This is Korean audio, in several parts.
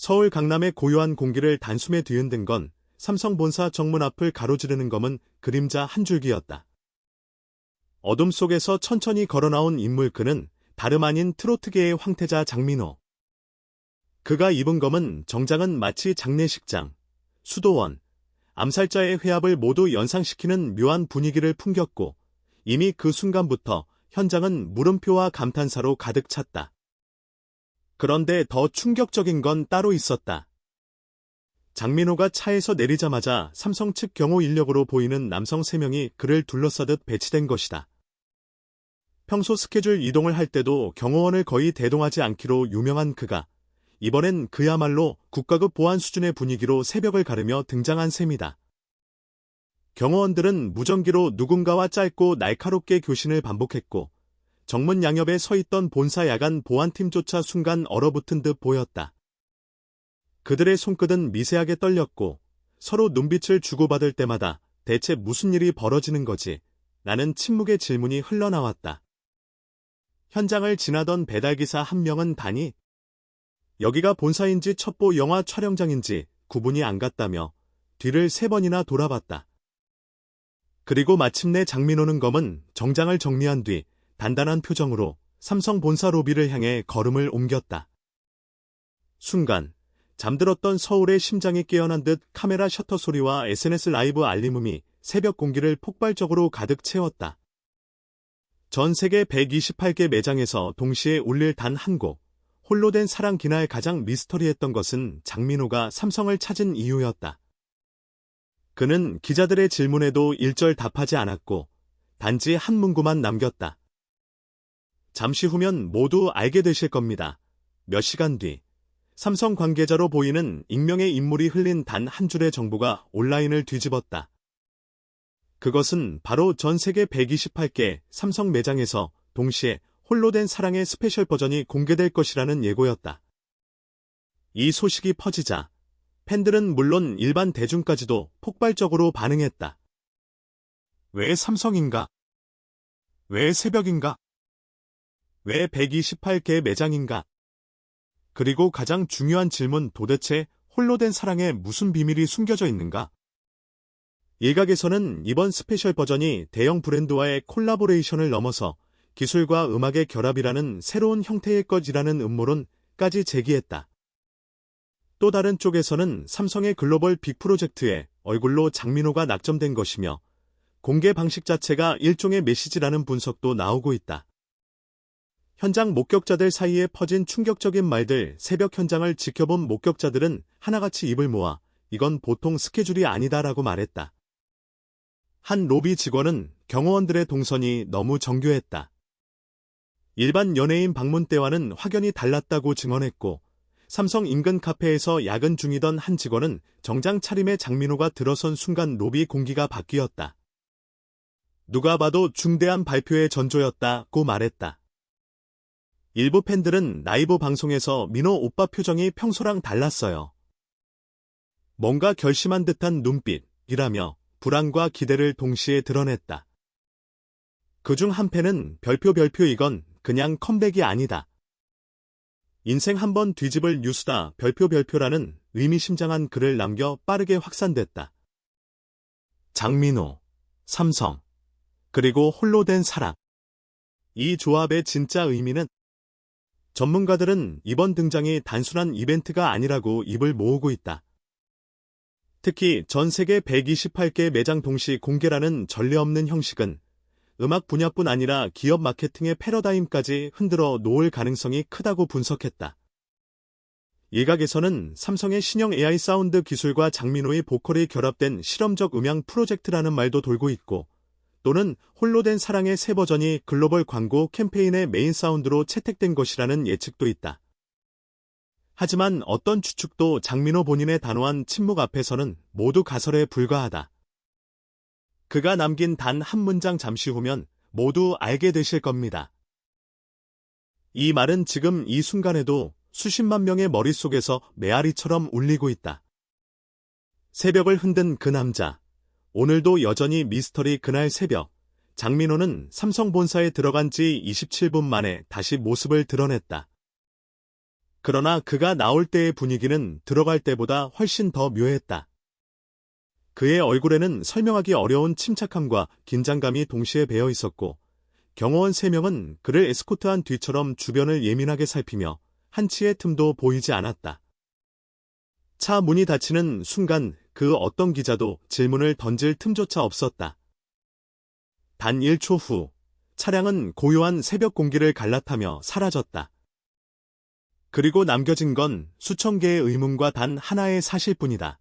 서울 강남의 고요한 공기를 단숨에 뒤흔든 건 삼성 본사 정문 앞을 가로지르는 검은 그림자 한 줄기였다. 어둠 속에서 천천히 걸어나온 인물 그는 다름 아닌 트로트계의 황태자 장민호. 그가 입은 검은 정장은 마치 장례식장, 수도원, 암살자의 회합을 모두 연상시키는 묘한 분위기를 풍겼고 이미 그 순간부터 현장은 물음표와 감탄사로 가득 찼다. 그런데 더 충격적인 건 따로 있었다. 장민호가 차에서 내리자마자 삼성 측 경호 인력으로 보이는 남성 3명이 그를 둘러싸듯 배치된 것이다. 평소 스케줄 이동을 할 때도 경호원을 거의 대동하지 않기로 유명한 그가 이번엔 그야말로 국가급 보안 수준의 분위기로 새벽을 가르며 등장한 셈이다. 경호원들은 무전기로 누군가와 짧고 날카롭게 교신을 반복했고 정문 양옆에 서 있던 본사 야간 보안팀조차 순간 얼어붙은 듯 보였다. 그들의 손끝은 미세하게 떨렸고 서로 눈빛을 주고받을 때마다 대체 무슨 일이 벌어지는 거지? 라는 침묵의 질문이 흘러나왔다. 현장을 지나던 배달기사 한 명은 단히 여기가 본사인지 첩보 영화 촬영장인지 구분이 안 갔다며 뒤를 3번이나 돌아봤다. 그리고 마침내 장민호는 검은 정장을 정리한 뒤 단단한 표정으로 삼성 본사 로비를 향해 걸음을 옮겼다. 순간 잠들었던 서울의 심장이 깨어난 듯 카메라 셔터 소리와 SNS 라이브 알림음이 새벽 공기를 폭발적으로 가득 채웠다. 전 세계 128개 매장에서 동시에 울릴 단 한 곡, 홀로 된 사랑 기나에 가장 미스터리했던 것은 장민호가 삼성을 찾은 이유였다. 그는 기자들의 질문에도 일절 답하지 않았고 단지 한 문구만 남겼다. 잠시 후면 모두 알게 되실 겁니다. 몇 시간 뒤 삼성 관계자로 보이는 익명의 인물이 흘린 단 한 줄의 정보가 온라인을 뒤집었다. 그것은 바로 전 세계 128개 삼성 매장에서 동시에 홀로 된 사랑의 스페셜 버전이 공개될 것이라는 예고였다. 이 소식이 퍼지자 팬들은 물론 일반 대중까지도 폭발적으로 반응했다. 왜 삼성인가? 왜 새벽인가? 왜 128개 매장인가? 그리고 가장 중요한 질문, 도대체 홀로 된 사랑에 무슨 비밀이 숨겨져 있는가? 일각에서는 이번 스페셜 버전이 대형 브랜드와의 콜라보레이션을 넘어서 기술과 음악의 결합이라는 새로운 형태일 것이라는 음모론까지 제기했다. 또 다른 쪽에서는 삼성의 글로벌 빅 프로젝트에 얼굴로 장민호가 낙점된 것이며 공개 방식 자체가 일종의 메시지라는 분석도 나오고 있다. 현장 목격자들 사이에 퍼진 충격적인 말들, 새벽 현장을 지켜본 목격자들은 하나같이 입을 모아 이건 보통 스케줄이 아니다라고 말했다. 한 로비 직원은 경호원들의 동선이 너무 정교했다. 일반 연예인 방문 때와는 확연히 달랐다고 증언했고 삼성 인근 카페에서 야근 중이던 한 직원은 정장 차림에 장민호가 들어선 순간 로비 공기가 바뀌었다. 누가 봐도 중대한 발표의 전조였다고 말했다. 일부 팬들은 라이브 방송에서 민호 오빠 표정이 평소랑 달랐어요. 뭔가 결심한 듯한 눈빛이라며 불안과 기대를 동시에 드러냈다. 그중 한 팬은 별표 이건 그냥 컴백이 아니다. 인생 한번 뒤집을 뉴스다 별표라는 의미심장한 글을 남겨 빠르게 확산됐다. 장민호, 삼성, 그리고 홀로 된 사랑. 이 조합의 진짜 의미는? 전문가들은 이번 등장이 단순한 이벤트가 아니라고 입을 모으고 있다. 특히 전 세계 128개 매장 동시 공개라는 전례 없는 형식은 음악 분야뿐 아니라 기업 마케팅의 패러다임까지 흔들어 놓을 가능성이 크다고 분석했다. 일각에서는 삼성의 신형 AI 사운드 기술과 장민호의 보컬이 결합된 실험적 음향 프로젝트라는 말도 돌고 있고 또는 홀로 된 사랑의 새 버전이 글로벌 광고 캠페인의 메인 사운드로 채택된 것이라는 예측도 있다. 하지만 어떤 추측도 장민호 본인의 단호한 침묵 앞에서는 모두 가설에 불과하다. 그가 남긴 단 한 문장 잠시 후면 모두 알게 되실 겁니다. 이 말은 지금 이 순간에도 수십만 명의 머릿속에서 메아리처럼 울리고 있다. 새벽을 흔든 그 남자. 오늘도 여전히 미스터리. 그날 새벽, 장민호는 삼성 본사에 들어간 지 27분 만에 다시 모습을 드러냈다. 그러나 그가 나올 때의 분위기는 들어갈 때보다 훨씬 더 묘했다. 그의 얼굴에는 설명하기 어려운 침착함과 긴장감이 동시에 배어 있었고, 경호원 3명은 그를 에스코트한 뒤처럼 주변을 예민하게 살피며 한치의 틈도 보이지 않았다. 차 문이 닫히는 순간 그 어떤 기자도 질문을 던질 틈조차 없었다. 단 1초 후, 차량은 고요한 새벽 공기를 갈라타며 사라졌다. 그리고 남겨진 건 수천 개의 의문과 단 하나의 사실뿐이다.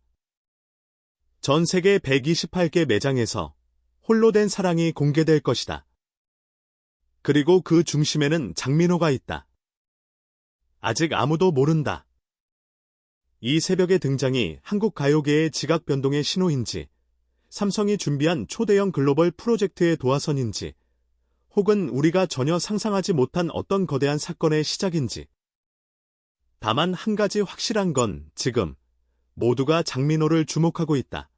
전 세계 128개 매장에서 홀로 된 사랑이 공개될 것이다. 그리고 그 중심에는 장민호가 있다. 아직 아무도 모른다. 이 새벽의 등장이 한국 가요계의 지각 변동의 신호인지, 삼성이 준비한 초대형 글로벌 프로젝트의 도화선인지, 혹은 우리가 전혀 상상하지 못한 어떤 거대한 사건의 시작인지. 다만 한 가지 확실한 건 지금 모두가 장민호를 주목하고 있다.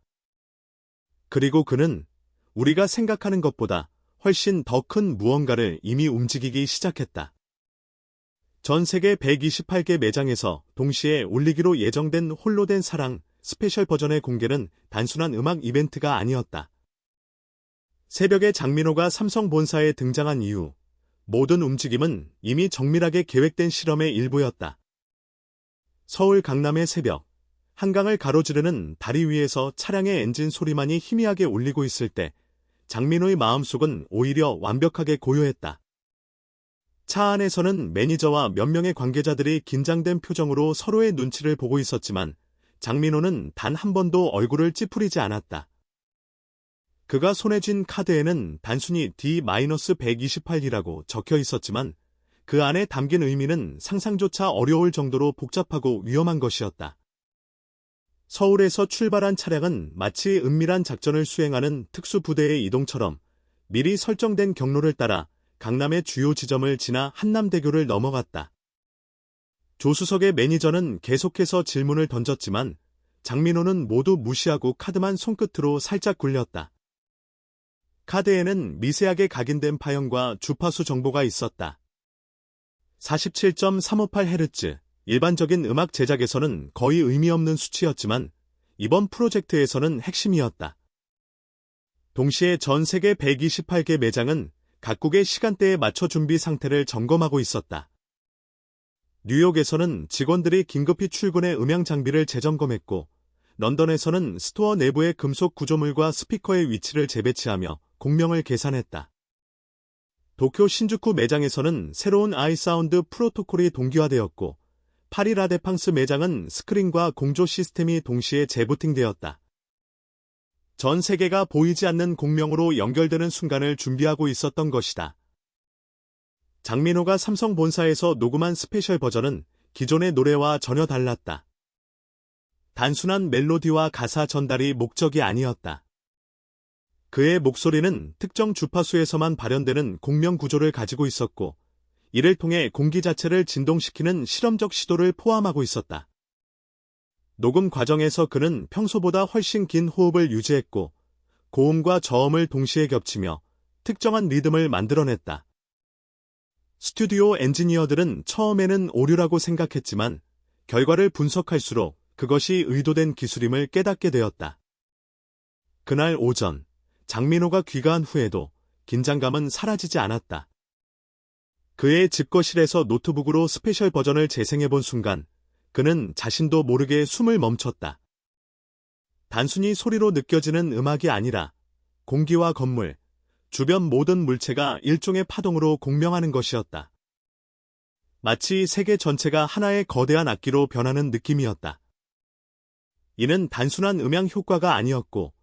그리고 그는 우리가 생각하는 것보다 훨씬 더 큰 무언가를 이미 움직이기 시작했다. 전 세계 128개 매장에서 동시에 올리기로 예정된 홀로 된 사랑 스페셜 버전의 공개는 단순한 음악 이벤트가 아니었다. 새벽에 장민호가 삼성 본사에 등장한 이후 모든 움직임은 이미 정밀하게 계획된 실험의 일부였다. 서울 강남의 새벽, 한강을 가로지르는 다리 위에서 차량의 엔진 소리만이 희미하게 울리고 있을 때 장민호의 마음속은 오히려 완벽하게 고요했다. 차 안에서는 매니저와 몇 명의 관계자들이 긴장된 표정으로 서로의 눈치를 보고 있었지만 장민호는 단 한 번도 얼굴을 찌푸리지 않았다. 그가 손에 쥔 카드에는 단순히 D-128이라고 적혀 있었지만 그 안에 담긴 의미는 상상조차 어려울 정도로 복잡하고 위험한 것이었다. 서울에서 출발한 차량은 마치 은밀한 작전을 수행하는 특수부대의 이동처럼 미리 설정된 경로를 따라 강남의 주요 지점을 지나 한남대교를 넘어갔다. 조수석의 매니저는 계속해서 질문을 던졌지만 장민호는 모두 무시하고 카드만 손끝으로 살짝 굴렸다. 카드에는 미세하게 각인된 파형과 주파수 정보가 있었다. 47.358Hz, 일반적인 음악 제작에서는 거의 의미 없는 수치였지만 이번 프로젝트에서는 핵심이었다. 동시에 전 세계 128개 매장은 각국의 시간대에 맞춰 준비 상태를 점검하고 있었다. 뉴욕에서는 직원들이 긴급히 출근해 음향 장비를 재점검했고, 런던에서는 스토어 내부의 금속 구조물과 스피커의 위치를 재배치하며 공명을 계산했다. 도쿄 신주쿠 매장에서는 새로운 아이사운드 프로토콜이 동기화되었고, 파리 라데팡스 매장은 스크린과 공조 시스템이 동시에 재부팅되었다. 전 세계가 보이지 않는 공명으로 연결되는 순간을 준비하고 있었던 것이다. 장민호가 삼성 본사에서 녹음한 스페셜 버전은 기존의 노래와 전혀 달랐다. 단순한 멜로디와 가사 전달이 목적이 아니었다. 그의 목소리는 특정 주파수에서만 발현되는 공명 구조를 가지고 있었고, 이를 통해 공기 자체를 진동시키는 실험적 시도를 포함하고 있었다. 녹음 과정에서 그는 평소보다 훨씬 긴 호흡을 유지했고, 고음과 저음을 동시에 겹치며 특정한 리듬을 만들어냈다. 스튜디오 엔지니어들은 처음에는 오류라고 생각했지만, 결과를 분석할수록 그것이 의도된 기술임을 깨닫게 되었다. 그날 오전, 장민호가 귀가한 후에도 긴장감은 사라지지 않았다. 그의 집거실에서 노트북으로 스페셜 버전을 재생해본 순간 그는 자신도 모르게 숨을 멈췄다. 단순히 소리로 느껴지는 음악이 아니라 공기와 건물, 주변 모든 물체가 일종의 파동으로 공명하는 것이었다. 마치 세계 전체가 하나의 거대한 악기로 변하는 느낌이었다. 이는 단순한 음향 효과가 아니었고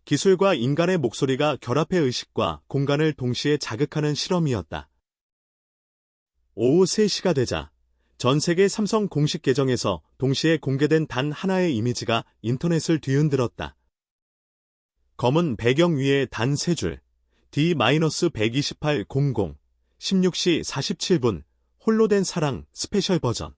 기술과 인간의 목소리가 결합해 의식과 공간을 동시에 자극하는 실험이었다. 오후 3시가 되자 전 세계 삼성 공식 계정에서 동시에 공개된 단 하나의 이미지가 인터넷을 뒤흔들었다. 검은 배경 위에 단 3줄, D-12800, 16시 47분, 홀로 된 사랑 스페셜 버전.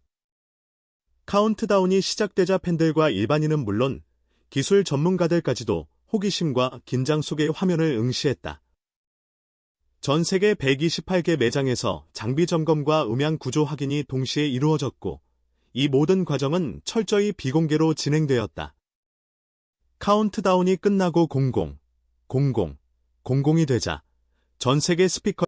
카운트다운이 시작되자 팬들과 일반인은 물론 기술 전문가들까지도 호기심과 긴장 속의 화면을 응시했다. 전 세계 128개 매장에서 장비 점검과 음향 구조 확인이 동시에 이루어졌고, 이 모든 과정은 철저히 비공개로 진행되었다. 카운트다운이 끝나고 00, 00, 00이 되자 전 세계 스피커